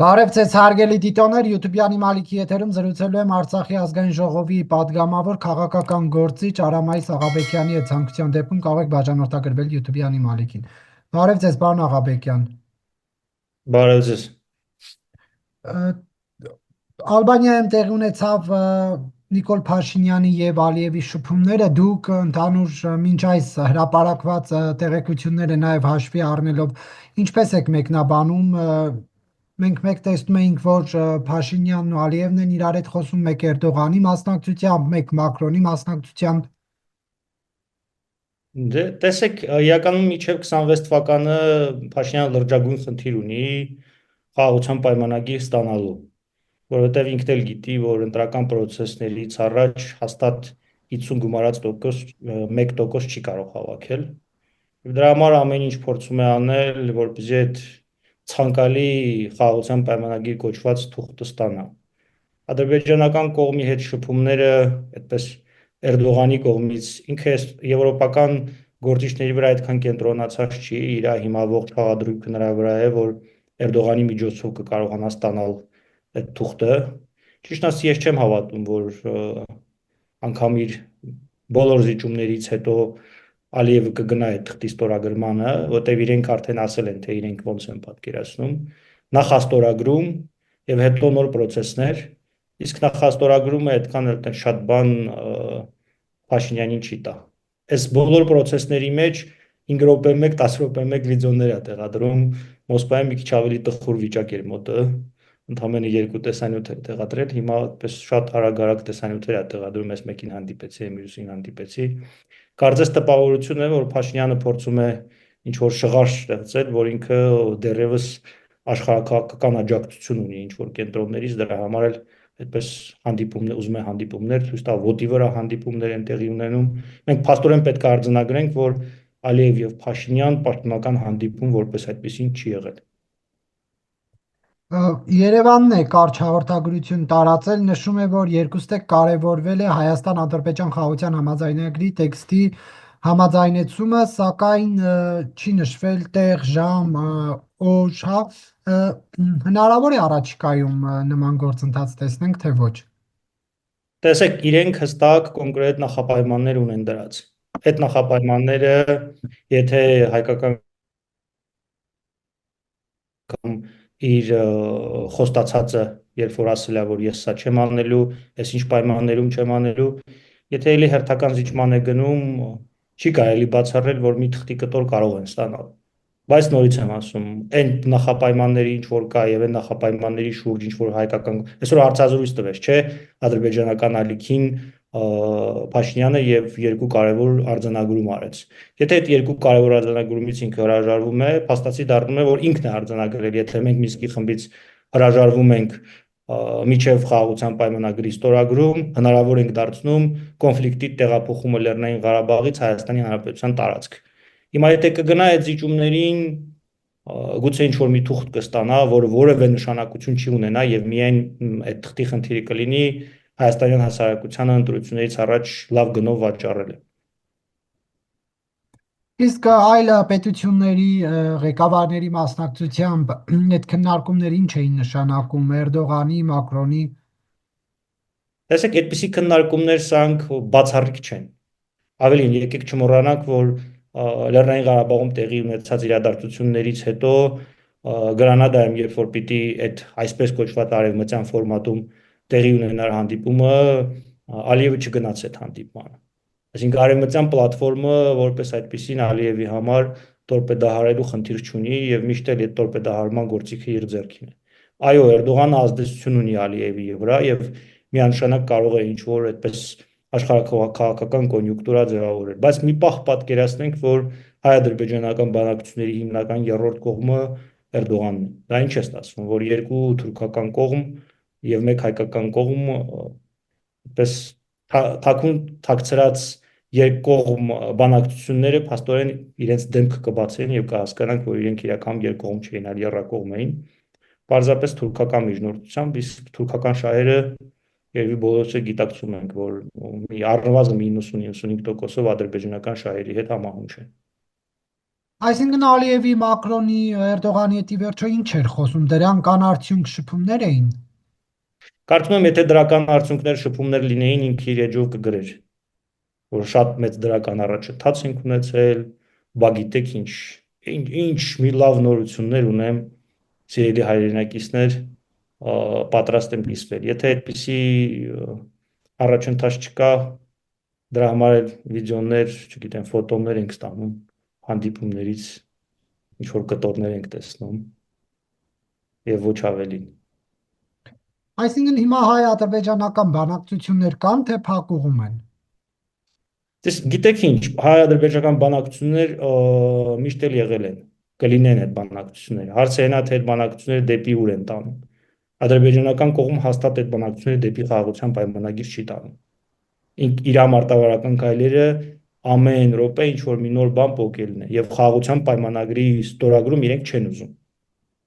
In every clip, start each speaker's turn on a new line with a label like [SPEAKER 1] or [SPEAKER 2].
[SPEAKER 1] Բարև ձեզ հարգելի դիտողներ, YouTube-յանի Մալիքի եթերում զրուցելու եմ Արցախի ազգային ժողովի падգամավոր քաղաքական գործիչ Արամայիս Աղաբեկյանի հետ ցանկության դեպքում կարող եք բաժանորդագրվել YouTube-յանի Մալիքին։ Բարև ձեզ, պարոն Աղաբեկյան։
[SPEAKER 2] Բարև ձեզ։
[SPEAKER 1] Ալբանիայում տեղի ունեցավ Նիկոլ Փաշինյանի եւ Ալիևի շփումները, դուք ընդհանուր մինչ այս հրապարակված տեղեկությունները նաեւ հաշվի առնելով ինչպես եք մեկնաբանում, մենք մեկ տեսնում էինք, որ Փաշինյանն ու Ալիևն են իրար հետ խոսում, մեկ Էրդողանի մասնակցությամբ, մեկ Մակրոնի մասնակցությամբ։
[SPEAKER 2] Դե տեսեք, իրականում մինչև 26 թվականը Փաշինյանը լրջագույն խնդիր ունի խաղաղության պայմանագիր ստանալու, որովհետև ինքն էլ գիտի, որ ընտրական process-ներից առաջ հաստատ 50 գումարած տոկոս 1% չի կարող հավաքել։ Եվ դրա համար ամեն ինչ փորձում է անել, որպեսզի այդ ցանկալի խաղաղության պայմանագիր կոչված թուղթը ստանա։ Ադրբեջանական կողմի հետ շփումները, այդպես Էրդողանի կողմից ինքը եվրոպական գործիչների վրա այդքան կենտրոնացած չի, իր հիմա ողջ խաղադրույքը նրա վրա է, որ Էրդողանի միջոցով կկարողանա ստանալ այդ թուղթը։ Ճիշտն ասած, ես չեմ հավատում, որ անգամ իր բոլոր զիջումներից հետո Ալիևը կգնա այդ թղթի ստորագրմանը, որտեղ իրենք արդեն ասել են, թե իրենք ոնց են պատկերացնում, նախաստորագրում եւ հետո նոր process-ներ, իսկ նախաստորագրումը այդքան էլ շատ բան Փաշինյանին չի տա։ Այս բոլոր process-ների մեջ 5 րոպե 1, 10 րոպե 1 վիդեոներ է տեղադրում, Մոսկվայում մի քիչ ավելի տխուր վիճակ էր մոտը, ընդամենը 2 տեսանյութ էր տեղադրել, հիմա այդպես շատ արագ տեսանյութեր է տեղադրում, այս մեկին հանդիպեցի, մյուսին հանդիպեցի։ Կարծես տպավորություն է, որ Փաշինյանը փորձում է ինչ որ շղարշ ստեղծել, որ ինքը դեռևս աշխարհակաղակական աջակցություն ունի ինչ որ կենտրոններից, դրա համար էլ այդպես հանդիպումներ, ուզում է հանդիպումներ ցույց տա, ոտի վրա հանդիպումներ են տեղի ունենում։ Մենք փաստորեն պետք է արձանագրենք, որ Ալիև եւ Փաշինյան պաշտոնական հանդիպում որպես այդպեսին չի եղել։
[SPEAKER 1] Երևանն է կարճ հաղորդագրություն տարածել, նշում է, որ երկուստեք կարևորվել է Հայաստան-Ադրբեջան խաղաղության համաձայնագրի տեքստի համաձայնեցումը, սակայն չի նշվել տեղ, ժամ, օր, հա, հնարավոր է առաջիկայում նման գործընթաց տեսնենք, թե ոչ։
[SPEAKER 2] Տեսեք, իրենք հստակ կոնկրետ նախապայմաններ ունեն դրած։ Այդ նախապայմանները, եթե հայկական կամ իր խոստացածը, երբ որ ասել է, որ ես սա չեմ անելու, ես ինչ պայմաններում չեմ անելու, եթե էլի հերթական զիջման է գնում, չի կարելի բացառել, որ մի թղթի կտոր կարող են ստանալ։ Բայց նորից եմ ասում, այն նախապայմանների ինչ որ կա եւ այն նախապայմանների շուրջ ինչ որ հայկական այսօր հարցազրույց տվեց, չէ, ադրբեջանական ալիքին Փաշինյանը եւ երկու կարևոր արձանագրում արեց։ Եթե այդ երկու կարևոր արձանագրումից ինքը հրաժարվում է, փաստացի դառնում է, որ ինքն է արձանագրել, եթե մենք Միսկի խմբից հրաժարվում ենք միջև խաղաղության պայմանագրի ստորագրում, հնարավոր ենք դարձնում կոնֆլիկտի տեղափոխումը Լեռնային Ղարաբաղից Հայաստանի Հանրապետության տարածք։ Հիմա եթե կգնա այդ զիջումներին, գուցե ինչ որ մի թուղթ կստանա, որը որևէ նշանակություն չի ունենա եւ միայն այդ թղթի խնդիրը կլինի Հայաստանյան հասարակությանը ընտրություններից առաջ լավ գնով վաճառելը։
[SPEAKER 1] Իսկ այլ պետությունների ղեկավարների մասնակցությամբ այդ քննարկումները ինչ էին նշանակում Էրդողանի, Մակրոնի։
[SPEAKER 2] Տեսեք, այդպիսի քննարկումներ սրանք բացառիկ չեն։ Ավելին, եկեք չմոռանանք, որ Լեռնային Ղարաբաղում տեղի ունեցած իրադարձություններից հետո Գրանադայում, երբ որ պիտի այդ այսպես կոչված արևմտյան ֆորմատում տեղի ունենար հանդիպումը, Ալիևը չգնաց այդ հանդիպմանը։ Այսինքն արևմտյան պլատֆորմը որպես այդպեսին Ալիևի համար տորպեդահարելու խնդիր չունի եւ միշտ էլ այդ տորպեդահարման գործիքը իր ձեռքին է։ Այո, Էրդողանը ազդեցություն ունի Ալիևի վրա եւ միանշանակ կարող է ինչ որ այդպես աշխարհակաղակական կոնյունկտուրա ձևավորել, բայց մի պահ պատկերացնենք, որ հայ-ադրբեջանական բանակցությունների հիմնական երրորդ կողմը Էրդողանն է։ Դա ինչ է ստացվում, որ երկու թուրքական կողմ եւ մեկ հայկական կողմ այդպես թակուն թաքցրած երկկողմ բանակցությունները փաստորեն իրենց դեմքը կբացեն եւ կհասկանանք, որ իրենք իրական երկկողմ չէին, այլ երրակողմ էին։ Պարզապես թուրքական միջնորդությամբ, իսկ թուրքական շահերը Երևի բոլորս էլ գիտակցում ենք, որ մի առնվազն 90-95%-ով ադրբեջանական շահերի հետ համահունչ է։
[SPEAKER 1] Այսինքն Ալիևի, Մակրոնի, Էրդողանի հետ ի վերջո ինչ էր խոսում, դրան կան արդյունք շփումներ էին։
[SPEAKER 2] Կարծում եմ, եթե դրական արդյունքներ, շփումներ լինեին, ինքը իր էջով կգրեր, որ շատ մեծ դրական առաջընթաց ենք ունեցել, բա գիտեք ինչ մի լավ նորություններ ունեմ, սիրելի հայրենակիցներ, պատրաստ եմ կիսվել։ Եթե այդպիսի առաջընթաց չկա, դրա համար էլ վիդեոներ, չգիտեմ, ֆոտոներ ենք ստանում հանդիպումներից, ինչ որ կտորներ ենք տեսնում եւ ոչ ավելին։
[SPEAKER 1] Այսինքն հիմա հայ-ադրբեջանական բանակցություններ կան, թե փակուղում են։
[SPEAKER 2] Դες գիտեք ինչ, հայ-ադրբեջանական բանակցություններ միշտ էլ եղել են, կլինեն այդ բանակցությունները։ Հարցը այն է, թե այդ բանակցությունները դեպի ուր են տանում։ Ադրբեջանական կողմը հաստատ այդ բանակցությունները դեպի խաղաղության պայմանագիր չի տանում։ Իր մարտավարական քայլերը ամեն րոպե ինչ որ մի նոր բան փոխելն է եւ խաղաղության պայմանագրի ստորագրում իրենք չեն ուզում։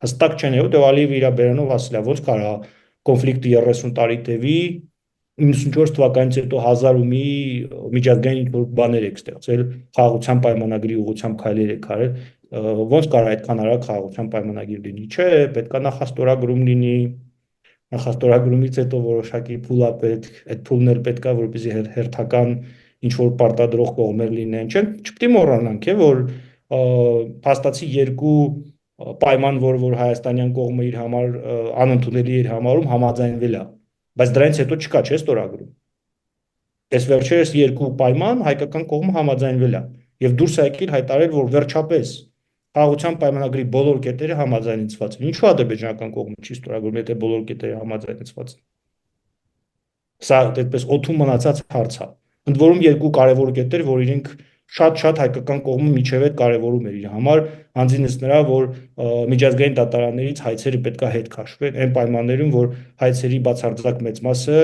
[SPEAKER 2] Հստակ չեն եղել, դե Ալիևը իր բերանով ասել է, ոնց կարա կոնֆլիկտը 30 տարի տևի, 94 թվականից հետո 1000 ու մի միջազգային ինչ-որ բաներ եք ստեղծել, խաղաղության պայմանագրի ուղղությամբ քայլեր եք արել, ոնց կարա այդքան արագ խաղաղության պայմանագիր լինի։ Չէ, պետքա նախաստորագրում լինի, նախաստորագրումից հետո որոշակի փուլ է պետք, այդ փուլն էլ պետքա որպեսզի հերթական ինչ որ պարտադրող կողմեր լինեն։ Չպետք է մոռանանք, որ փաստացի երկու պայման, որ հայաստանյան կողմը իր համար անընդունելի էր համարում, համաձայնվել է, բայց դրանից հետո չկա, չէ՞ ստորագրում։ Այս վերջերս երկու պայման հայկական կողմը համաձայնվել է եւ դուրս է եկել հայտարարել, որ վերջապես խաղաղության պայմանագրի բոլոր կետերը համաձայնեցված են։ Ինչու ադրբեջանական կողմը չի ստորագրում, եթե բոլոր կետերը համաձայնեցված են։ Սա այդպես օթում մնացած հարց է։ Ընդ որում երկու կարևոր կետեր, որ իրենք շատ-շատ հայկական կողմը միջև այդ կարևորում էր իր համար, հանձինս նրա, որ միջազգային դատարաններից հայցերը պետքա հետ քաշվեն, այն պայմաններում, որ հայցերի բացարձակ մեծ մասը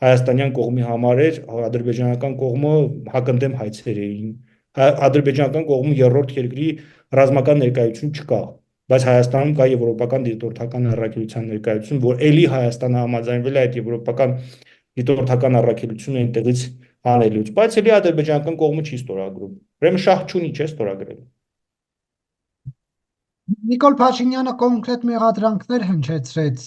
[SPEAKER 2] հայաստանյան կողմի համար էր, ադրբեջանական կողմը հակընդդեմ հայցեր էին։ Ադրբեջանական կողմը երրորդ երկրի ռազմական ներկայություն չկա, բայց Հայաստանում կա եվրոպական դիտորդական առաքելության ներկայություն, որ ելի Հայաստանը համաձայնվել է այդ եվրոպական դիտորդական առաքելությունը այնտեղից անելուց, բայց ելի ադրբեջանական կողմը չի ստորագրում։ Ուրեմն շահ չունի, չէ՞ ստորագրել։
[SPEAKER 1] Նիկոլ Փաշինյանը կոնկրետ մեղադրանքներ հնչեցրեց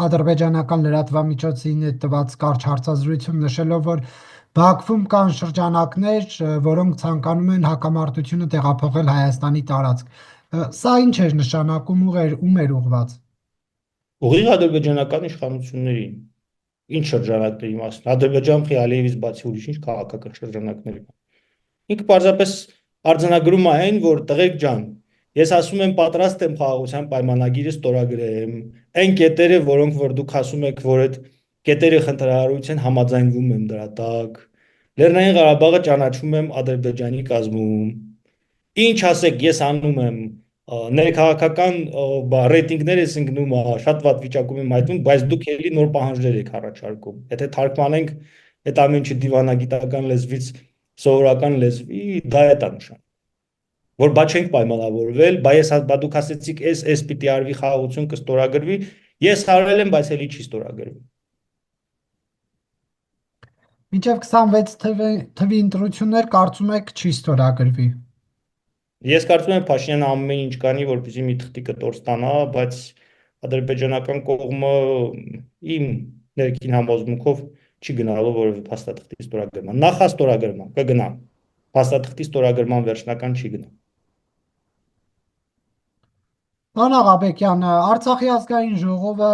[SPEAKER 1] ադրբեջանական լրատվամիջոցի հետ տված կարճ հարցազրույցում, նշելով, որ Բաքվում կան շրջանակներ, որոնք ցանկանում են հակամարտությունը տեղափոխել Հայաստանի տարածք։ Սա ինչ էր նշանակում, ում էր ուղված։
[SPEAKER 2] Ուղիղ ադրբեջանական իշխանություններին ինչ շրջանակների մասին։ Ադրբեջան Ալիևից բացի ուրիշ ինչ քաղաքական շրջանակներ կան։ Ինքը պարզապես արձանագրում է այն, որ տղեկ ջան, ես ասում եմ պատրաստ եմ խաղաղության պայմանագիրը ստորագրեմ, այն կետերը, որոնք որ դուք ասում եք, որ այդ կետերը խնդրահարույց են, համաձայնվում եմ դրա տակ։ Լեռնային Ղարաբաղը ճանաչում եմ Ադրբեջանի կազմում։ Ինչ ասեք, ես անում եմ ներքաղաքական ռեյտինգներ ես ընկնում, շատ վատ վիճակում եմ այդում, բայց դուք էլի նոր պահանջներ եք առաջարկում։ Եթե թարգմանենք այդ ամեն ինչը դիվանագիտական լեզվից սովորական լեզվի, դա է նշան։ Որ բա չենք պայմանավորվել, բա դուք ասեցիք, էս պիտի արվի խաղաղություն կստորագրվի, ես արել եմ, բայց էլի չի ստորագրվի։
[SPEAKER 1] Մինչև 26 թվի ընտրություններ կարծում եք չի ստորագրվի։
[SPEAKER 2] Ես կարծում եմ Փաշինյանը ամեն ինչ կանի, որպեսզի մի թղթի կտոր ստանա, բայց ադրբեջանական կողմը իմ ներքին համոզմունքով չի գնալու որևէ փաստաթղթի ստորագրման։ Նախաստորագրման կգնա։ Փաստաթղթի ստորագրման վերջնական չի գնա։
[SPEAKER 1] Պարոն Աղաբեկյան, Արցախի ազգային ժողովը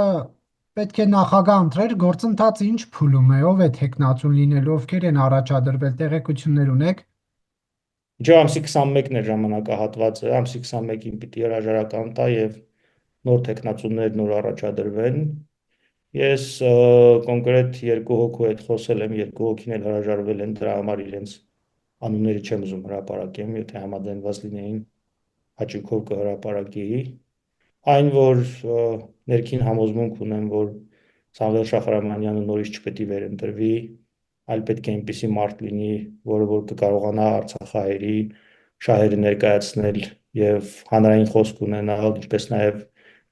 [SPEAKER 1] պետք է նախագահ ընտրեր, գործընթացը ինչ փուլում է, ով է թեկնածուն լինելու, ովքեր են առաջադրվել, տեղեկություններ ունեք։
[SPEAKER 2] Ինչո ամսի 21-ն է ժամանակահատվածը, ամսի 21-ին պիտի հրաժարական տա եւ նոր տեխնացուներ նոր առաջադրվեն։ Ես կոնկրետ երկու հոգու հետ խոսել եմ, երկու հոգին էլ հրաժարվել են, դրա համար իրենց անունները չեմ ուզում հրապարակեմ, եթե համաձայնված լինեին հաճույքով կհրապարակեի։ Այն, որ ներքին համոզմունք ունեմ, որ Սամվել Շահրամանյանը նորից չպետք է վերընտրվի, այլ պետք է այնպիսի մարդ լինի, որ կկարողանա Արցախահայերի շահերը ներկայացնել եւ հանրային խոսք ունենալ, ինչպես նաեւ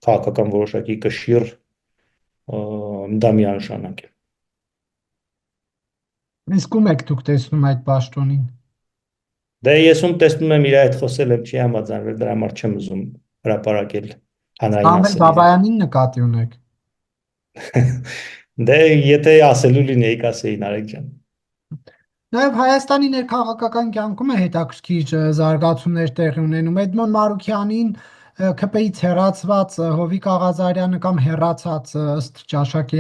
[SPEAKER 2] քաղաքական որոշակի կշիռ, դա միանշանակ է։
[SPEAKER 1] Իսկ ում եք դուք տեսնում այդ պաշտոնին։
[SPEAKER 2] Դե ես ում տեսնում եմ իր հետ խոսել եմ չի համաձայնվել, դրա համար չեմ ուզում հրապարակել հանրային
[SPEAKER 1] Սամվել
[SPEAKER 2] ասել իրեն։
[SPEAKER 1] Բաբայանին նկատի ունեք։
[SPEAKER 2] Դե եթե ասելու լինեի, կասեի Նարեկ ջան։
[SPEAKER 1] Նաև Հայաստանի ներքաղաքական կյանքում է հետաքրքիր զարգացումներ տեղի ունենում։ Էդմոն Մարուքյանին ՔՊ-ից հեռացված Հովիկ Աղազարյանը կամ հեռացած ըստ ճաշակի,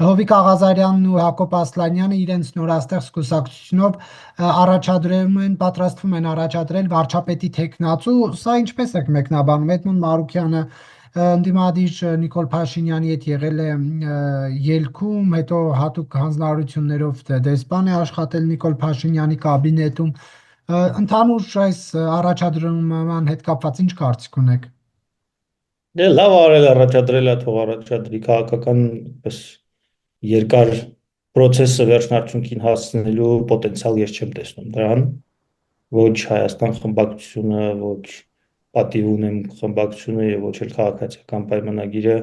[SPEAKER 1] Հովիկ Աղազարյանն ու Հակոբ Ասլանյանը իրենց նորաստեղծ կուսակցությունով առաջադրում են, պատրաստվում են առաջադրել վարչապետի թեկնածու։ Սա ինչպես է մեկնաբանում։ Էդմոն Մարուքյանը ընդդիմադիր Նիկոլ Փաշինյանի հետ եղել է ելքում, հետո հատուկ հանձնարարություններով դեսպան է աշխատել Նիկոլ Փաշինյանի կաբինետում։ Ընդհանուր այս առաջադրման հետ կապված ինչ կարծիք ունեք։
[SPEAKER 2] Դե լավ արել առաջադրել է, թող առաջադրի քաղաքական պես երկար process-ը վերջնարդյունքին հասցնելու պոտենցիալ ես չեմ տեսնում դրան։ Ոչ Հայաստան խմբակցությունը, ոչ պատիվ ունեմ խմբակցությունը եւ ոչ էլ քաղաքացիական պայմանագիրը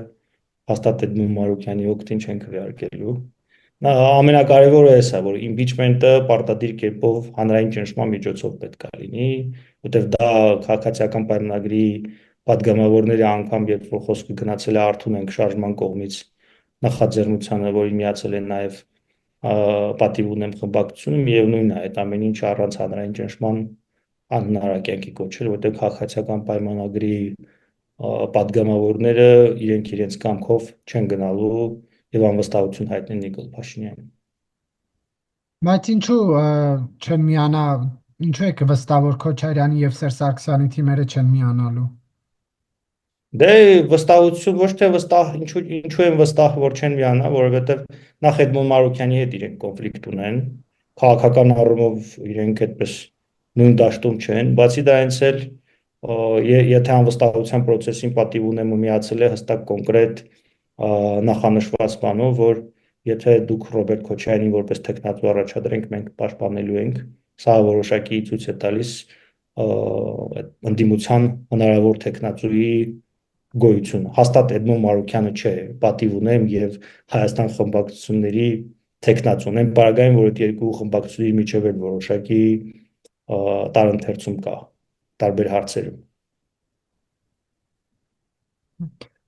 [SPEAKER 2] հաստատ Էդմոն Մարուքյանի օգտին չեն քվեարկելու։ Նա ամենակարևորը էսա, որ impeachment-ը պարտադիր կերպով հանրային ճնշման միջոցով պետք է լինի, որտեղ դա քաղաքացիական պայմանագրի падգամավորների անգամ երբ որ խոսքը գնացել է Արթունենք շարժման կողմից նախաձեռնությանը, որին միացել են նաև պատիվ ունեմ խմբակցությունը, միևնույնն է, այդ ամեն ինչ առանց հանրային ճնշման անհնարակյանքի կոչել, որտեղ քաղաքացիական պայմանագրի падգամավորները իրենք կամքով չեն գնալու եւ անվստահություն հայտնել Նիկոլ Փաշինյանին։
[SPEAKER 1] Բայց ինչու չեն միանա, ինչու եք վստահ, որ Քոչարյանի եւ Սերժ Սարգսյանի թիմերը չեն միանալու։
[SPEAKER 2] Դե վստահություն ոչ թե վստահ, ինչու են վստահ, որ չեն միանա, որովհետեւ նախ Էդմոն Մարուքյանի հետ իրենք կոնֆլիկտ ունեն, քաղաքական առումով իրենք այդպես նույն դաշտում չեն, բացի դրանից էլ եթե անվստահության process-ին պատիվ ունեմ ու միացել է հստակ կոնկրետ նախանշված բանով, որ եթե դուք Ռոբերտ Քոչարյանին որպես տեխնատու առաջադրենք, մենք պաշտպանելու ենք, սա որոշակի ցույց է տալիս ընդդիմության հնարավոր տեխնատուի գոյությունը։ Հաստատ Էդմոն Մարուքյանը չէ, պատիվ ունեմ եւ Հայաստան խմբակցությունների տեխնատուն են բaragային, որ այդ երկու խմբակցությունների միջև էլ որոշակի տարընթերցում կա տարբեր հարցերում։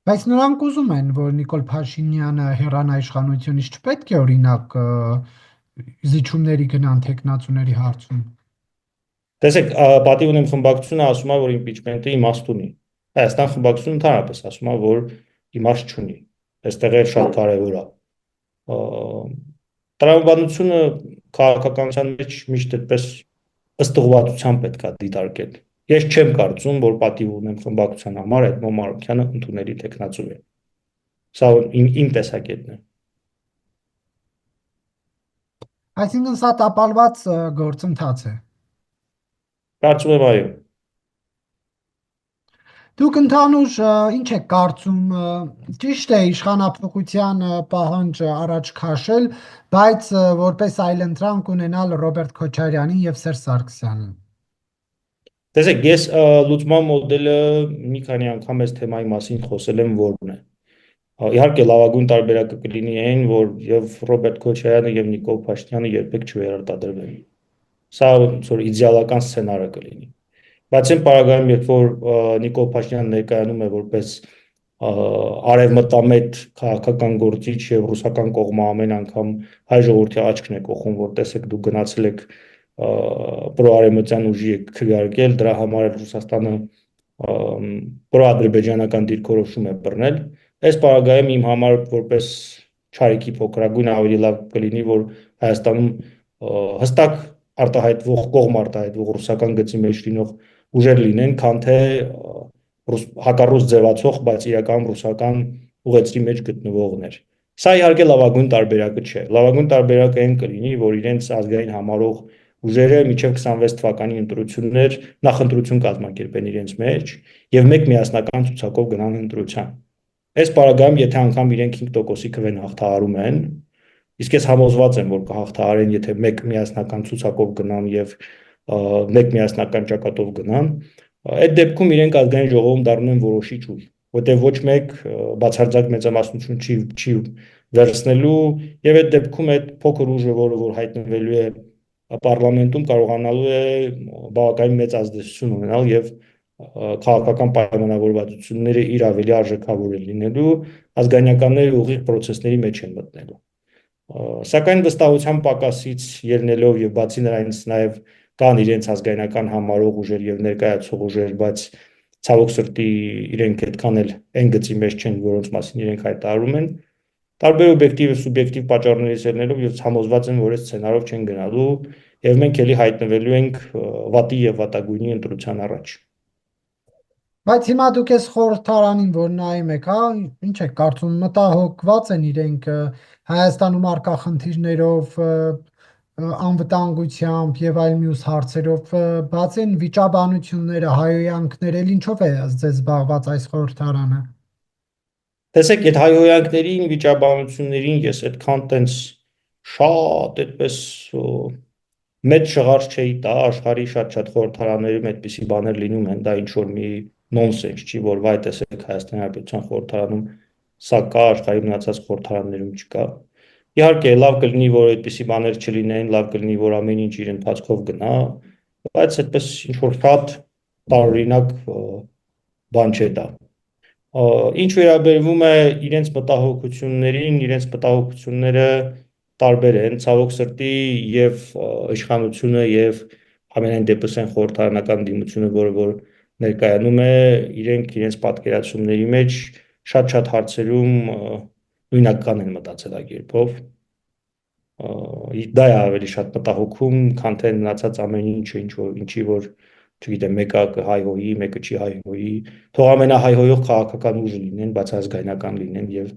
[SPEAKER 1] Բայց նրանք ուզում են, որ Նիկոլ Փաշինյանը հեռանա իշխանությունից, չպետք է օրինակ զիջումների գնան տեխնացուների հարցում։
[SPEAKER 2] Տեսեք, պատիվ ունեմ խմբակցությունը ասում է, որ impeachment-ը իմաստ ունի։ Հայաստան խմբակցությունը ընդհանրապես ասում է, որ իմաստ չունի։ Այստեղ էլ շատ կարևոր է։ Տրամաբանությունը քաղաքականության մեջ միշտ այդպես ըստ ուղղվածության պետք է դիտարկել։ Ես չեմ կարծում, որ պատիվ ունեմ խմբակցության համար Էդմոն Մարուքյանը ընդունելի տեխնացու է։ Սա իմ տեսակետն է։
[SPEAKER 1] Այսինքն սա տապալված գործընթաց է։
[SPEAKER 2] Կարծում եմ այո։
[SPEAKER 1] Դուք ընդհանուր ինչ եք կարծում, ճիշտ է իշխանափոխության պահանջը առաջ քաշել, բայց որպես այլընտրանք ունենալ Ռոբերտ Քոչարյանին եւ Սերժ Սարգսյանին։
[SPEAKER 2] Տեսեք, ես լուծման մոդելը մի քանի անգամ այս թեմայի մասին խոսել եմ, որն է։ Իհարկե լավագույն տարբերակը կլինի այն, որ եւ Ռոբերտ Քոչարյանը եւ Նիկոլ Փաշինյանը երբեք չվերարտադրվեն։ Սա ոնց որ իդեալական սցենարը կլինի։ Բայց այն պարագայում, երբ որ Նիկոլ Փաշինյանը ներկայանում է որպես արևմտամետ քաղաքական գործիչ եւ ռուսական կողմը ամեն անգամ հայ ժողովրդի աչքն է կողում, որ տեսեք դուք գնացել եք պրոարևմտյան ուժի եք քվեարկել, դրա համար էլ Ռուսաստանը պրոադրբեջանական դիրքորոշում է բռնել։ Այս պարագայում իմ համար որպես չարիքի փոքրագույն ավելի լավ կլինի, որ Հայաստանում հստակ արտահայտվող կողմ արտահայտվող ռուսական գծի մեջ լինող ուժեր լինեն, քան թե հակառուս ձևացող, բայց իրական ռուսական ուղեցրի մեջ գտնվողներ։ Սա իհարկե լավագույն տարբերակը չէ։ Լավագույն տարբերակը այն կլինի, որ իրենց ազգային համարող ուժերը մինչև 26 թվականի ընտրություններ նախընտրություն կազմակերպեն իրենց մեջ եւ մեկ միասնական ցուցակով գնան ընտրության։ Այս պարագայում, եթե անգամ իրենք 5%-ի քվեն հաղթահարում են, իսկ ես համոզված եմ, որ կհաղթահարեն, եթե մեկ միասնական ցուցակով գնան եւ մեկ միասնական ճակատով գնան, այդ դեպքում իրենք ազգային ժողովում դառնում են որոշիչ ուժ, որտեղ ոչ մեկ բացարձակ մեծամասնություն չի վերցնելու եւ այդ դեպքում այդ փոքր ուժը, որը որ հայտնվելու է պարլամենտում կարողանալու է բավականին մեծ ազդեցություն ունենալ եւ քաղաքական պայմանավորվածությունները իր ավելի արժեքավոր լինելու, ազգանյականները ուղիղ process-ների մեջ են մտնելու։ Սակայն վստահության պակասից ելնելով եւ բացի նրանից նաեւ կան իրենց ազգայնական համարող ուժեր եւ ներկայացող ուժեր, բայց ցավոք սրտի իրենք այդքան էլ այն գծի մեջ չեն, որոնց մասին իրենք հայտարարում են։ Տարբեր օբյեկտիվ եւ սուբյեկտիվ պատճառներից ելնելով եւ համոզված են, որ այս սցենարով չեն գնալու եւ մենք ելի հայտնվելու ենք վատի եւ վատագույնի ընտրության առաջ։
[SPEAKER 1] Բայց հիմա դուք ես խորհրդարանին, որ նայում եք, հա, ինչ եք կարծում, մտահոգված են իրենք Հայաստանում առկա խնդիրներով, անվտանգությամբ եւ այլ մյուս հարցերով, բացի այն վիճաբանությունները, հայհոյանքները, ինչով է ձեզ զբաղված այս խորհրդարանը։
[SPEAKER 2] Տեսեք, այդ հայհոյանքներին, վիճաբանություններին ես այդքան տենց շատ այդպես մեծ շղարշ չէի տա, աշխարհի շատ-շատ խորհրդարաններում այդպիսի բաներ լինում են, դա ինչ որ մի նոնսենս չի, որ վայ տեսեք Հայաստանի Հանրապետության խորհրդարանում սա կա, աշխարհի մնացած խորհրդարաններում չկա։ Իհարկե, լավ կլինի, որ այդպիսի բաներ չլինեն, լավ կլինի, որ ամեն ինչ իր ընթացքով գնա, բայց այդպես ինչ որ շատ տարօրինակ բան չէ դա։ Ինչ վերաբերվում է իրենց մտահոգություններին, իրենց մտահոգությունները տարբեր են, ցավոք սրտի եւ իշխանությունը եւ ամենայն դեպս այն խորհրդարանական դիմությունը, որ ներկայանում է, իրենց պատկերացումների մեջ շատ-շատ հարցերում նույնական են մտածելակերպով։ Դա է ավելի շատ մտահոգում, քան թե մնացած ամեն ինչը, ինչի որ չգիտեմ, մեկը կհայհոյի, մեկը չի հայհոյի, թող ամենահայհոյող քաղաքական ուժը լինեն, բայց ազգայնական լինեն եւ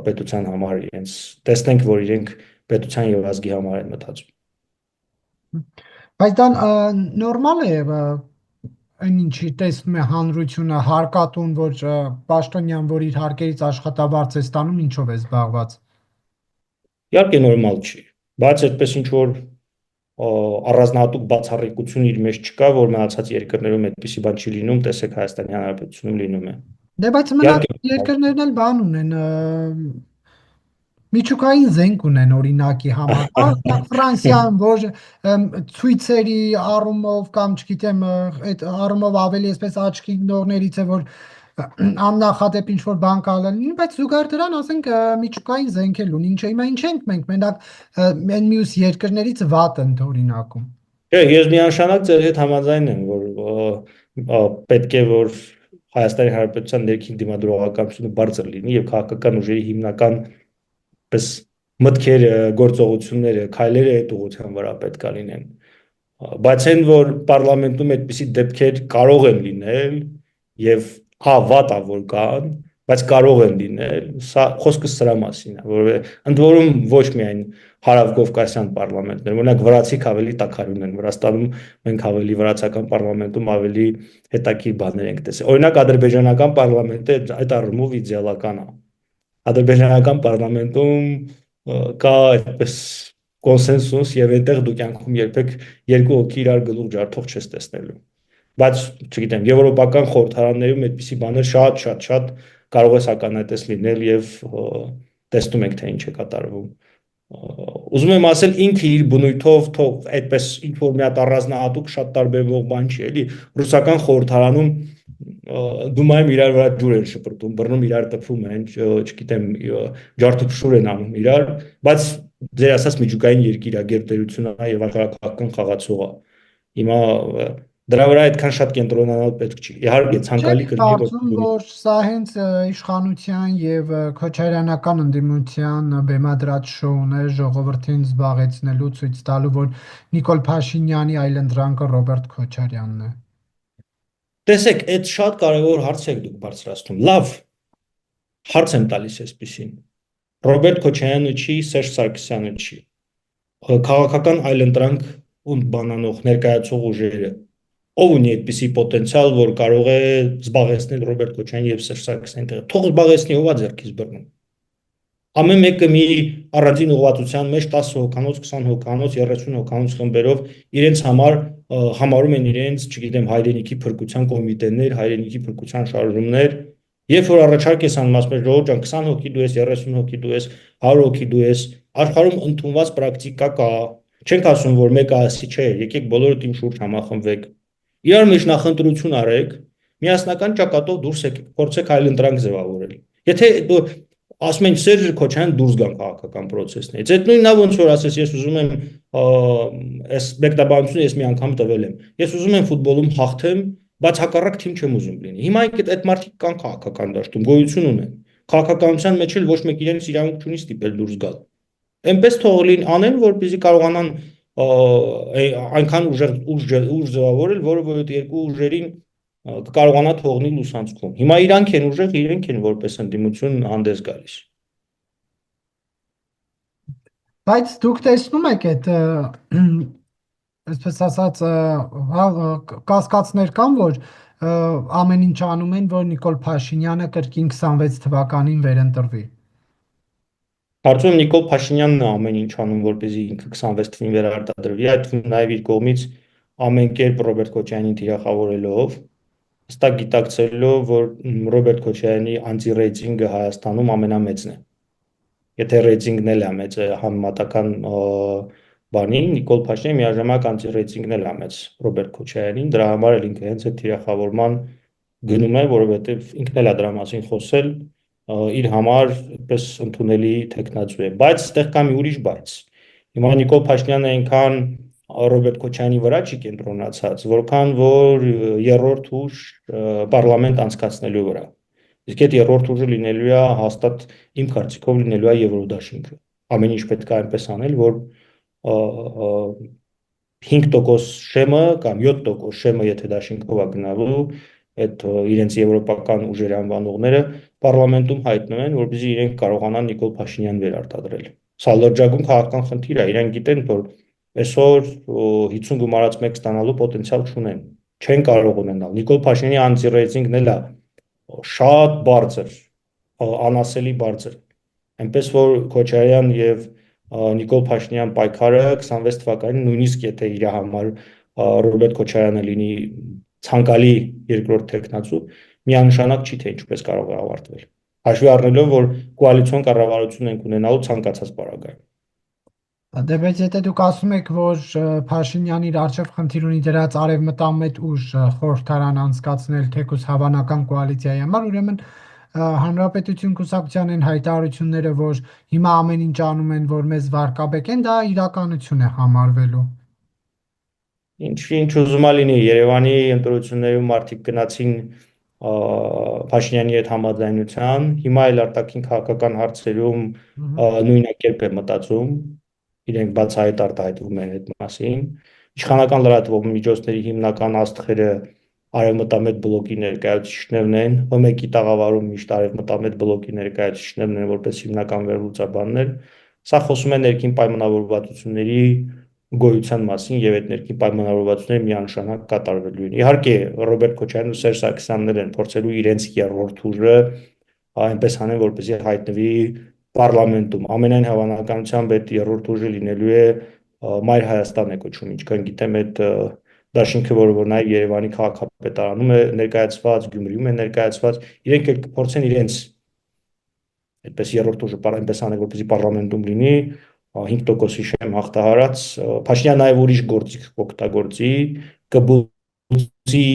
[SPEAKER 2] պետության համար իրենց տեսնենք, որ իրենք պետության եւ ազգի համար են մտածում։
[SPEAKER 1] Բայց դա նորմալ է, այն ինչի տեսնում է հանրությունը, հարկատուն, որ պաշտոնյան, որ իր հարկերից աշխատավարձ է ստանում, ինչով է զբաղված։
[SPEAKER 2] Իհարկե նորմալ չի, բայց այդպես ինչ որ առանձնահատուկ բացառիկություն իր մեջ չկա, որ մնացած երկրներում այդպիսի բան չի լինում, տեսեք Հայաստանի Հանրապետությունում լինում է։
[SPEAKER 1] Դե բայց մնաց երկրներն էլ բան ունեն, միջուկային զենք ունեն օրինակի համար, հա, օրինակ Ֆրանսիան, որ ցույցերի առումով կամ չգիտեմ, այդ առումով ավելի այսպես աչքի նորներից է, որ աննախադեպ ինչ որ բան կա լինի, բայց զուգահեռ դրան ասենք միջուկային զենք էլ ունի, ինչը հիմա ինչ ենք մենք մենակ այն մյուս երկրներից վատ են օրինակում։
[SPEAKER 2] Չէ, ես միանշանակ ձեր հետ համաձայն եմ, որ պետք է որ Հայաստանի Հանրապետության ներքին դիմադրողականությունը բարձր լինի եւ քաղաքական ուժերի հիմնական պես մտքերը, գործողությունները, քայլերը այդ ուղղության վրա պետք է լինեն։ Բայց այն որ պարլամենտում այդպիսի դեպքեր կարող են լինել եւ վատ է որ կան, բայց կարող են լինել, սա խոսքը սրա մասին է, որովհետեւ ընդ որում ոչ միայն հարավկովկասյան պարլամենտներ, օրինակ վրացիք ավելի տաքարյուն են, Վրաստանում մենք ավելի վրացական պարլամենտում ավելի հետաքրքիր բաներ ենք տեսել։ Օրինակ ադրբեջանական պարլամենտը այդ առումով իդեալական է։ Ադրբեջանական պարլամենտում կա այդպես կոնսենսուս եւ այնտեղ դու կյանքում երբեք երկու հոգի իրար գլուխ ջարդող չես տեսնելու։ Բայց չգիտեմ, եվրոպական խորհրդարաններում այդպիսի բաներ շատ կարող է ականատես լինել եւ տեսնում եք թե ինչ է կատարվում։ Ուզում եմ ասել ինքը իր բնույթով թող այդպես ինչ որ մի հատ առանձնահատուկ շատ տարբերվող բան չի, էլի ռուսական խորհրդարանում դումայում իրար վրա ջուր են շպրտում, բռնում իրար տպվում են, չգիտեմ, ջարդուփշուր են անում իրար, բայց ձեր ասած միջուկային երկիր է, գերտերություն է եւ աշխարհական խաղացող է։ Հիմա դրա վրա այդքան շատ կենտրոնանալ պետք չի։ Իհարկե ցանկալի կլինի
[SPEAKER 1] կարծում, որ սա հենց իշխանության եւ քոչարյանական ընդդիմության բեմադրած շոուն է ժողովրդին զբաղեցնելու, ցույց տալու, որ Նիկոլ Փաշինյանի այլընտրանքը Ռոբերտ Քոչարյանն է։
[SPEAKER 2] Տեսեք, այդ շատ կարևոր հարց եք դուք բարձրացնում։ Լավ, հարց եմ տալիս այսպեսին։ Ռոբերտ Քոչարյանը չի, Սերժ Սարգսյանը չի։ Քաղաքական այլընտրանք ու բանանող ներկայացող ուժերը ով ունի այդպիսի պոտենցիալ, որ կարող է զբաղեցնել Ռոբերտ Քոչարյանի եւ Սերժ Սարգսյանի տեղը։ Թող զբաղեցնի, ով է ձեռքից բռնում։ Ամեն մեկը մի առանձին ուղղվածության մեջ 10 հոգանոց, 20 հոգանոց, 30 հոգանոց խմբերով իրենց համար համարում են իրենց, չգիտեմ, հայրենիքի փրկության կոմիտեներ, հայրենիքի փրկության շարժումներ, երբ որ առաջարկ ես անում, ասում են ժողովուրդ ջան, 20 հոգի դու ես, 30 հոգի դու ես, 100 հոգի դու ես, աշխարհում ընդունված պրակտիկա կա, Չենք ասում, որ մեկը ասի չէ, եկեք բոլորդ իմ շուրջ համախմբվեք։ Իրար մեջ նախընտրություն արեք, միասնական ճակատով դուրս եկեք, փորձեք այլ ընտրանք ձևավորել։ Եթե ասում են Սերժ Քոչարյան դուրս գան քաղաքական process-ներից, այդ նույնն է ոնց որ ասես, ես ուզում եմ այս մեկնաբանությունը ես մի անգամ տվել եմ։ Ես ուզում եմ ֆուտբոլում հաղթեմ, բայց հակառակ թիմ չեմ ուզում լինի։ Հիմա այդ մարդիկ կան քաղաքական դաշտում, գոյություն ունեն։ Քաղաքականության մեջ էլ ոչ մեկ իրենց իրավունք չունի ստիպել դուրս գալ։ Էնպես թող լինի անեն, որպեսզի կարողանան այնքան ուժ ձևավորել, որը որ այդ երկու ուժերին կարողանա թողնի լուսանցքում։ Հիմա իրանք են ուժեղ, իրենք են որպես ընդդիմություն հանդես գալիս։
[SPEAKER 1] Բայց դուք տեսնում եք այդ այսպես ասած հա, կասկածներ կան, որ ամեն ինչ անում են, որ Նիկոլ Փաշինյանը կրկին 26 թվականին վերընտրվի։
[SPEAKER 2] Կարծում եմ Նիկոլ Փաշինյանն է ամեն ինչ անում, որպեսզի ինքը 26 թվին վերարտադրվի, այդ թվում նաև իր կողմից ամեն կերպ Ռոբերտ Քոչարյանին թիրախավորելով, հստակ գիտակցելով, որ Ռոբերտ Քոչարյանի անտի-ռեյտինգը Հայաստանում ամենամեծն է։ Եթե ռեյտինգն էլ է մեծ համեմատական բանի, Նիկոլ Փաշինյանը միաժամանակ անտի-ռեյտինգն էլ է մեծ Ռոբերտ Քոչարյանին, դրա համար էլ ինքը հենց այդ թիրախավորման գնում է, որովհետև ինքն էլ է դրա մասին խոսել, իր համար այդպես ընդունելի տեխնացու է, բայց այդտեղ կա մի ուրիշ բայց։ Հիմա Նիկոլ Փաշինյանը այնքան Ռոբերտ Քոչարյանի վրա չի կենտրոնացած, որքան որ երրորդ ուժ պարլամենտ անցկացնելու վրա։ Իսկ այդ երրորդ ուժը լինելու է հաստատ իմ կարծիքով լինելու է Եվրոդաշինքը։ Ամեն ինչ պետք է այնպես անել, որ 5% շեմը կամ 7% շեմը, եթե դաշինքով է գնալու, այդ իրենց եվրոպական ուժերի անվանողները պարլամենտում հայտնվեն, որպեսզի իրենք կարողանան Նիկոլ Փաշինյան վերարտադրել։ Սա լրջագույն քաղաքական խնդիր է, իրենք գիտեն, որ այսօր 50 գումարած 1 ստանալու պոտենցիալ չունեն, չեն կարող ունենալ։ Նիկոլ Փաշինյանի անտի-ռեյտինգն էլ է շատ բարձր, անասելի բարձր։ Այնպես որ Քոչարյան եւ Նիկոլ Փաշինյան պայքարը 26 թվականին նույնիսկ եթե իր համար Ռոբերտ Քոչարյանը լինի ցանկալի երկրորդ տեխնացու, միանշանակ չի թե ինչպես կարող է ավարտվել։ Հաշվի առնելով, որ կոալիցիոն կառավարություն ենք ունենալու ցանկացած պարագայում։
[SPEAKER 1] Դե բայց եթե դուք ասում եք, որ Փաշինյանը իր արժեվ խնդիր ունի դրած արևմտամետ ուժ խորհրդարան անցկացնել թեկուզ հավանական կոալիցիայի համար, ուրեմն Հանրապետություն կուսակցության են հայտարարությունները, որ հիմա ամեն ինչ անում են, որ մեզ վարկաբեկեն, դա իրականություն է համարվելու։
[SPEAKER 2] Ինչ ուզում է լինի, Երևանի ընտրություններում մարդիկ գնացին Փաշինյանի հետ համաձայնության, հիմա էլ արտաքին քաղաքական հարցերում նույնակերպ է մտածում, իրենք բացահայտ արտահայտվում են այդ մասին։ Իշխանական լրատվամիջոցների հիմնական աստղերը արևմտամետ բլոկի ներկայացուցիչներն են, ՀՄԷԿ-ի տաղավարում միշտ արևմտամետ բլոկի ներկայացուցիչներն են որպես հիմնական վերլուծաբաններ։ Սա խոսում է ներքին պայմանավորվածությունների գոյության մասին եւ այդ ներքին պայմանավորվածությունները միանշանակ կատարվելու են։ Իհարկե, Ռոբերտ Քոչարյանն ու Սերժ Սարգսյանն են փորձելու իրենց երրորդ ուժը այնպես անեն, որպեսզի հայտնվի պարլամենտում։ Ամենայն հավանականությամբ այդ երրորդ ուժը լինելու է Մայր Հայաստան է կոչվում, ինչքան գիտեմ, այդ դաշինքը, որը նաև Երևանի քաղաքապետարանում է ներկայացված, Գյումրիում է ներկայացված, իրենք էլ կփորձեն իրենց այդպես երրորդ ուժը այնպես անել, որպեսզի պարլամենտում լինի 5%-ի շեմ հաղթահարած, Փաշինյանը նաև ուրիշ գործիք կօգտագործի, կբուծի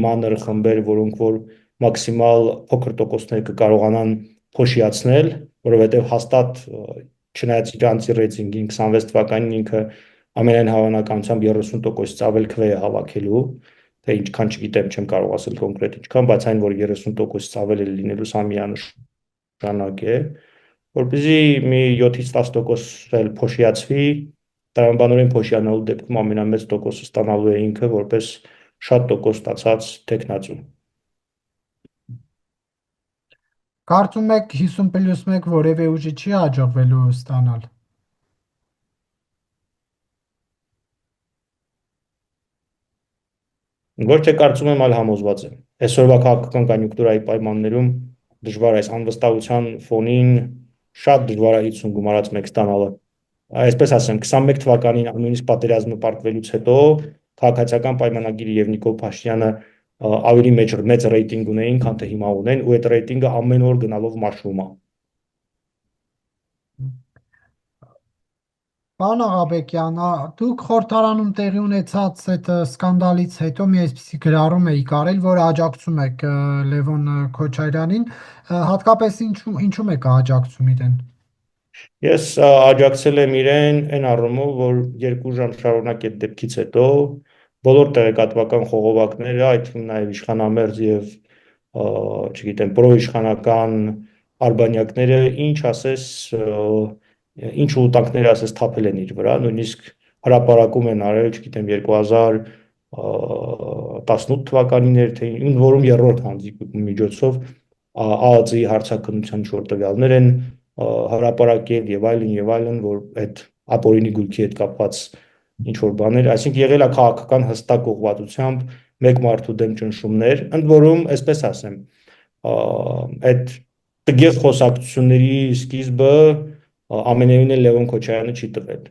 [SPEAKER 2] մանր խմբեր, որոնք որ մաքսիմալ փոքր տոկոսներ կկարողանան փոշիացնել, որովհետև հաստատ չնայած իր անտի-ռեյտինգին 26 թվականին ինքը ամենայն հավանականությամբ 30%-ից ավել քվե է հավաքելու, թե ինչքան չգիտեմ, չեմ կարող ասել կոնկրետ ինչքան, բայց այն որ 30%-ից ավել է լինելու, սա միանշանակ է, որպեսզի մի 7-ից 10% էլ փոշիացվի, տրամաբանորեն փոշիանալու դեպքում ամենամեծ տոկոսը ստանալու է ինքը որպես շատ տոկոս ստացած տեխնացու։
[SPEAKER 1] Կարծում եք 50+1 որևէ ուժի չի հաջողվելու ստանալ։
[SPEAKER 2] Ոչ թե կարծում եմ, այլ համոզված եմ։ Այսօրվա քաղաքական կոնյունկտուրայի պայմաններում դժվար է այս անվստահության ֆոնին շատ դժվար է 50 գումարած 1 ստանալը։ Այսպես ասեմ, 21 թվականին նույնիսկ պատերազմը պարտվելուց հետո քաղաքացիական պայմանագիրը եւ Նիկոլ Փաշինյանը ավելի մեծ ռեյտինգ ունեին, քան թե հիմա ունեն, ու այդ ռեյտինգը ամեն օր գնալով մաշվում է։
[SPEAKER 1] Պարոն Աղաբեկյան, դուք խորհրդարանում տեղի ունեցած այդ սկանդալից հետո մի այսպիսի գրառում եք արել, որ աջակցում եք Լևոն Քոչարյանին, հատկապես ինչու եք աջակցում իրեն։
[SPEAKER 2] Ես աջակցել եմ իրեն այն առումով, որ 2 ժամ շարունակ այդ դեպքից հետո բոլոր տեղեկատվական խողովակները, այդ թվում նաև իշխանամերձ եւ չգիտեմ, պրոիշխանական արբանյակները ինչ ասես ինչ ուտակներ ասես թափել են իր վրա, նույնիսկ հրապարակում են արել, չգիտեմ, 2018 թվականին թե ընդ որում երրորդ հանդիպում միջոցով ԱԱԾ-ի հարցաքննության ինչ-որ տվյալներ են հրապարակել եւ այլն, որ այդ ապօրինի գույքի հետ կապված ինչ որ բաներ, այսինքն եղել է քաղաքական հստակ ուղղվածությամբ մեկ մարդու դեմ ճնշումներ, ընդ որում, այսպես ասեմ, այդ տգեղ խոսակցությունների սկիզբը ամենևին էլ Լևոն Քոչարյանը չի տվել,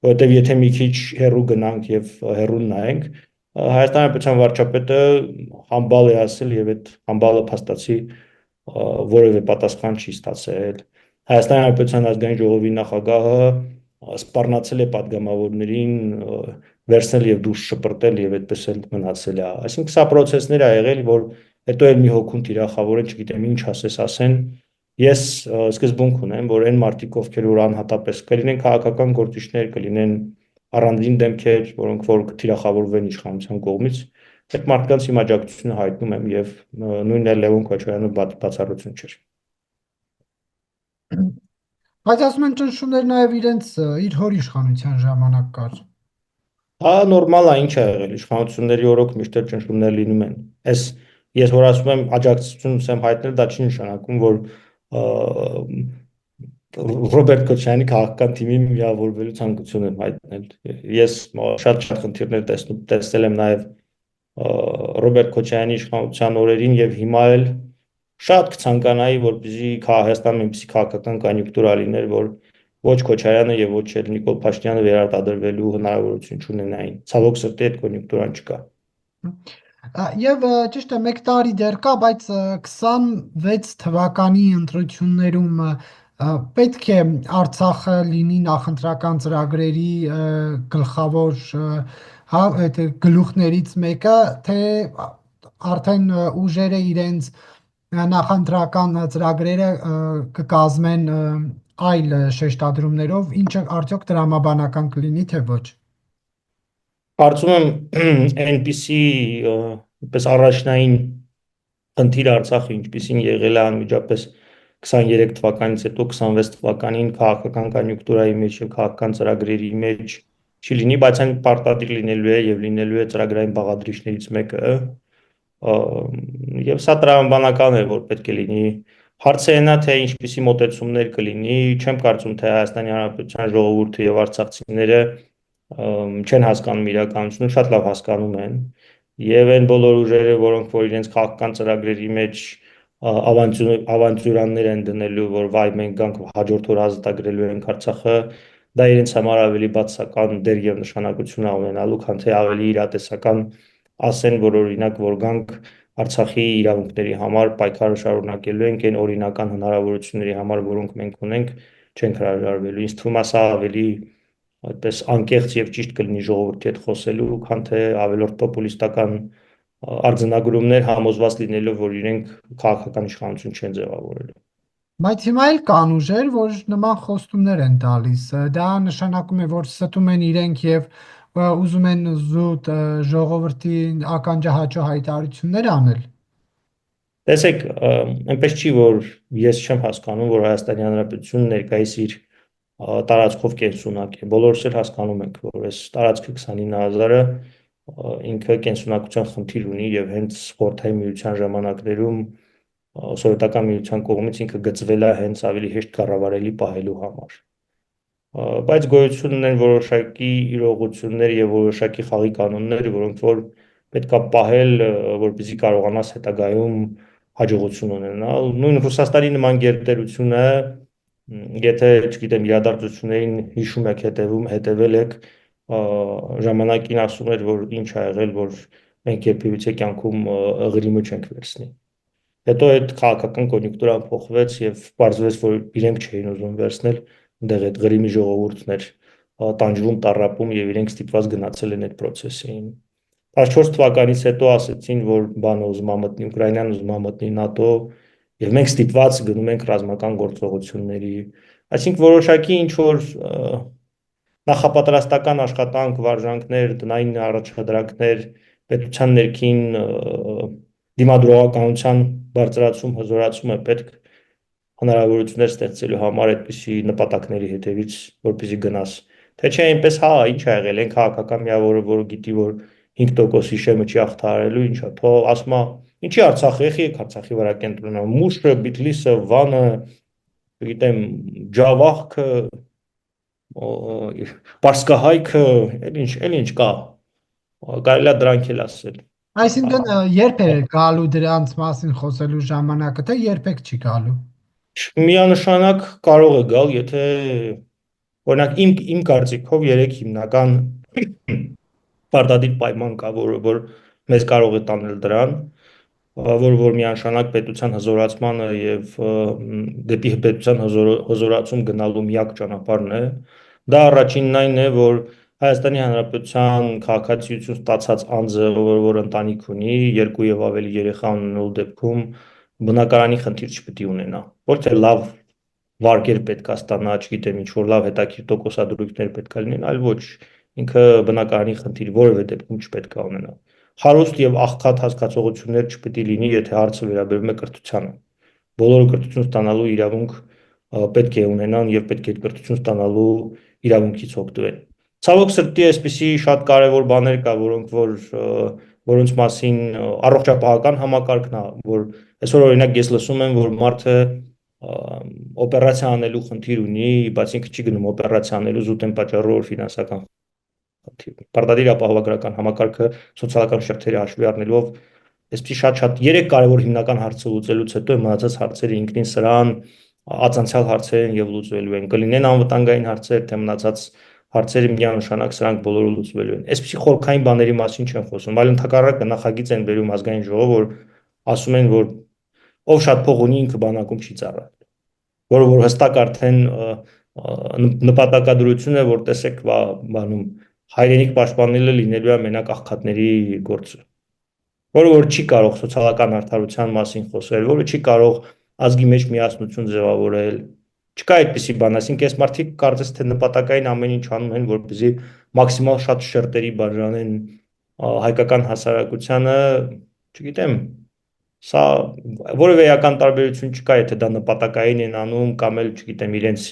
[SPEAKER 2] որովհետև եթե մի քիչ հեռու գնանք եւ հեռուն նայենք, Հայաստանի Հանրապետության վարչապետը համբալ է ասել եւ այդ համբալը փաստացի որևէ պատասխան չի ստացել։ Հայաստանի Հանրապետության ազգային ժողովի նախագահը սպառնացել է падգամավորներին վերցնել եւ դուրս շպրտել եւ այդպես էլ մնացել է։ Այսինքն սա process-ներ ա եղել, որ հետո էլ մի հոգուն թիրախավորեն, չգիտեմ ինչ ասեն։ Ես սկզբունք ունեմ, որ այն մարդիկ, ովքեր որ անհատապես կլինեն քաղաքական գործիչներ, կլինեն առանձին դեմքեր, որոնք որ կթիրախավորվեն իշխանության կողմից, այդ մարդկանց իմ աջակցությունը հայտնում եմ եւ նույնն է Լևոն Քոչարյանը բացառություն չէր։
[SPEAKER 1] Բայց ասում են ճնշումներ նաև իրենց իր հոր իշխանության ժամանակ կար։
[SPEAKER 2] Հա նորմալ է, ինչ է եղել, իշխանությունների օրոք միշտ էլ ճնշումներ լինում են։ Ես որ ասում եմ աջակցություն եմ հայտնել, դա չի նշանակում, որ Ռոբերտ Քոչարյանի քաղաքական թիմին միավորվելու ցանկություն եմ հայտնել։ Ես շատ խնդիրներ տեսել եմ նաև Ռոբերտ Քոչարյանի իշխանության օրերին եւ հիմա էլ շատ կցանկանայի, որպեսզի Հայաստանում այնպեսի քաղաքական կոնյունկտուրա լիներ, որ ոչ Քոչարյանը եւ ոչ էլ Նիկոլ Փաշինյանը վերարտադրվելու հնարավորություն չունենային։ Ցավոք սրտի այդ կոնյունկտուրան չկա։
[SPEAKER 1] Եվ ճիշտ է, մեկ տարի դեռ կա, բայց 26 թվականի ընտրություններում պետք է Արցախը լինի նախընտրական ծրագրերի գլխավոր հա այդ գլուխներից մեկը, թե արդեն ուժերը իրենց նախընտրական ծրագրերը կկազմեն այլ շեշտադրումներով, ինչը արդյոք տրամաբանական կլինի, թե ոչ։
[SPEAKER 2] Կարծում եմ այնպիսի պես առաջնային խնդիր Արցախը ինչպիսին եղել է անմիջապես 23 թվականից հետո 26 թվականին քաղաքական կոնյունկտուրայի մեջ եւ քաղաքական ծրագրերի մեջ չի լինի, բայց այն պարտադիր լինելու է եւ լինելու է ծրագրային բաղադրիչներից մեկը եւ սա տրամաբանական է, որ պետք է լինի։ Հարցը այն է, թե ինչպիսի մոտեցումներ կլինի, չեմ կարծում, թե Հայաստանի Հանրապետության ժողովուրդը եւ արցախցիները չեն հասկանում իրականությունը, շատ լավ հասկանում են։ Եվ այն բոլոր ուժերը, որոնք որ իրենց քաղաքական ծրագրերի մեջ ավանտյուրաներ են դնելու, որ վայ մենք գանք հաջորդ օր ազատագրելու ենք Արցախը, դա իրենց համար ավելի բացասական դեր եւ նշանակություն է ունենալու, քան թե ավելի իրատեսական ասեն, որ օրինակ որ գանք Արցախի իրավունքների համար պայքարը շարունակելու ենք այն օրինական հնարավորությունների համար, որոնք մենք ունենք, չենք հրաժարվելու։ Ինձ թվում է սա ավելի այդպես անկեղծ եւ ճիշտ կլինի ժողովրդի հետ խոսելու, քան թե ավելորդ պոպուլիստական արձանագրումներ համոզված լինելով, որ իրենք քաղաքական իշխանություն չեն ձևավորելու։
[SPEAKER 1] Բայց հիմա էլ կան ուժեր, որ նման խոստումներ են տալիս։ Դա նշանակում է, որ ստում են իրենք եւ ուզում են զուտ ժողովրդի ականջահաճո հայտարարություններ անել։
[SPEAKER 2] Տեսեք, այնպես չի, որ ես չեմ հասկանում, որ Հայաստանի Հանրապետությունն ներկայիս իր տարածքով կենսունակ է։ Բոլորս էլ հասկանում ենք, որ այս տարածքը 29,000-ը ինքը կենսունակության խնդիր ունի եւ հենց Խորհրդային Միության ժամանակներում սովետական միության կողմից ինքը գծվել է հենց ավելի հեշտ կառավարելի պահելու համար։ Բայց գոյություն ունեն որոշակի իրողություններ եւ որոշակի խաղի կանոններ, որոնք որ պետքա պահել, որպեսզի կարողանաս հետագայում հաջողություն ունենալ։ Նույն Ռուսաստանի նման գերտերությունը, եթե, չգիտեմ, իրադարձություններին հիշում եք, հետևել եք, ժամանակին ասում էր, որ ինչ ա եղել, որ մենք երբևիցե կյանքում ըղրիմը չենք վերցնի։ Հետո այդ քաղաքական կոնյունկտուրան փոխվեց եւ պարզվեց, որ իրենք չէին ուզում վերցնել, այնտեղ այդ Ղրիմի ժողովուրդն էր տանջվում, տառապում եւ իրենք ստիպված գնացել են այդ process-ին։ 14 թվականից հետո ասեցին, որ բանը ուզում է մտնի Ուկրաինան, ուզում է մտնի ՆԱՏՕ, եւ մենք ստիպված գնում ենք ռազմական գործողությունների։ Այսինքն որոշակի ինչ որ նախապատրաստական աշխատանք, վարժանքներ, տնային առաջադրանքներ, պետության ներքին դիմադրողականության բարձրացում, հզորացում է պետք հնարավորություններ ստեղծելու համար այդպիսի նպատակների հետևից, որպեսզի գնաս։ Թե չէ այնպես հա, ինչ ա եղել, այն քաղաքական միավորը, որը գիտի, որ 5% հիշեմը չի հաղթահարելու, ինչա, թող ասма, ինչի Արցախ եղեք Արցախի վրա կենտրոնա, Մուշը, Բիթլիսը, Վանը, գիտեմ, Ջավախքը, Պարսկահայքը, էլ ինչ կա, կարելի է դրանք էլ ասել։
[SPEAKER 1] Այսինքն երբ է գալու դրանց մասին խոսելու ժամանակը, թե երբեք չի գալու։
[SPEAKER 2] Միանշանակ կարող է գալ, եթե օրինակ իմ կարծիքով երեք հիմնական պարտադիր պայման կա, որ մեզ կարող է տանել դրան, որ միանշանակ պետության հզորացմանը եւ դեպի պետության հզորացում գնալու միակ ճանապարհն է։ Դա առաջինն այն է, որ Հայաստանի Հանրապետության քաղաքացիություն ստացած անձը, որ ընտանիք ունի, երկու եւ ավելի երեխա ունենալու դեպքում բնակարանի խնդիր չպետք է ունենա։ Ոչ թե լավ վարկեր պետք է ստանա, չգիտեմ, ինչ որ լավ հետաքրքիր տոկոսադրույքներ պետք է լինեն, այլ ոչ, ինքը բնակարանի խնդիր որևէ դեպքում չպետք է ունենա։ Հարուստ եւ աղքատ հասկացողություններ չպետք է լինի, եթե հարցը վերաբերում է կրթությանը։ Բոլորը կրթություն ստանալու իրավունք պետք է ունենան եւ պետք է կրթություն ստանալու իրավունքից օգտվեն։ Ցավոք սրտի այսպիսի շատ կարևոր բաներ կա, որոնց մասին առողջապահական համակարգն է, որ այսօր օրինակ ես լսում եմ, որ մարդը օպերացիա անելու խնդիր ունի, բայց ինքը չի գնում օպերացիա անելու զուտ են պատճառով որ ֆինանսական խնդիր։ Պարտադիր ապահովագրական համակարգը սոցիալական շերտերի հաշվի առնելով այսպեսի շատ-շատ երեք կարևոր հիմնական հարցը լուծելուց հետո մնացած հարցերը ինքնին սրան ածանցյալ հարցեր են եւ լուծվելու են։ Կլինեն անվտանգային հարցեր, թե մնացած հարցերը միանշանակ սրանք բոլորը լուծվելու են։ Այսպեսի խորքային բաների մասին չեն խոսում, այլ ընդհակառակը նախագիծ են բերում ազգային ժողով, որ ասում են, որ ով շատ փող ունի ինքը բանակում չի ծառայել, որ հստակ արդեն նպատակադրություն է, որ տեսեք բանում հայրենիք պաշտպանելը լինելու է մենակ աղքատների գործը, որ չի կարող սոցիալական արդարության մասին խոսել, որը չի կարող ազգի մեջ միասնություն ձևավորել։ Չկա այդպիսի բան, այսինքն այս մարդիկ կարծես թե նպատակային ամեն ինչ անում են, որպեսզի մաքսիմալ շատ շերտերի բաժանեն հայկական հասարակությանը, չգիտեմ, սա որևէ էական տարբերություն չկա, եթե դա նպատակային են անում կամ էլ, չգիտեմ, իրենց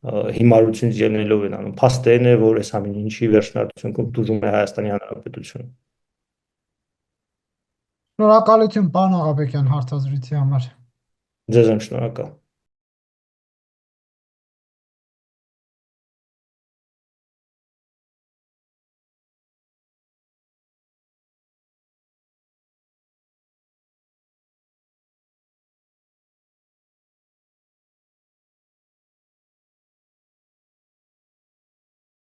[SPEAKER 2] հիմարություն ելնելով են անում։ Փաստերն է, որ այս ամեն ինչի վերջնարդյունքում դժում է Հայաստանի Հանրապետությունը։
[SPEAKER 1] Շնորհակալություն, պարոն Աղաբեկյան, հարցազրույցի համար։
[SPEAKER 2] Ձեզ եմ շնորհակալ։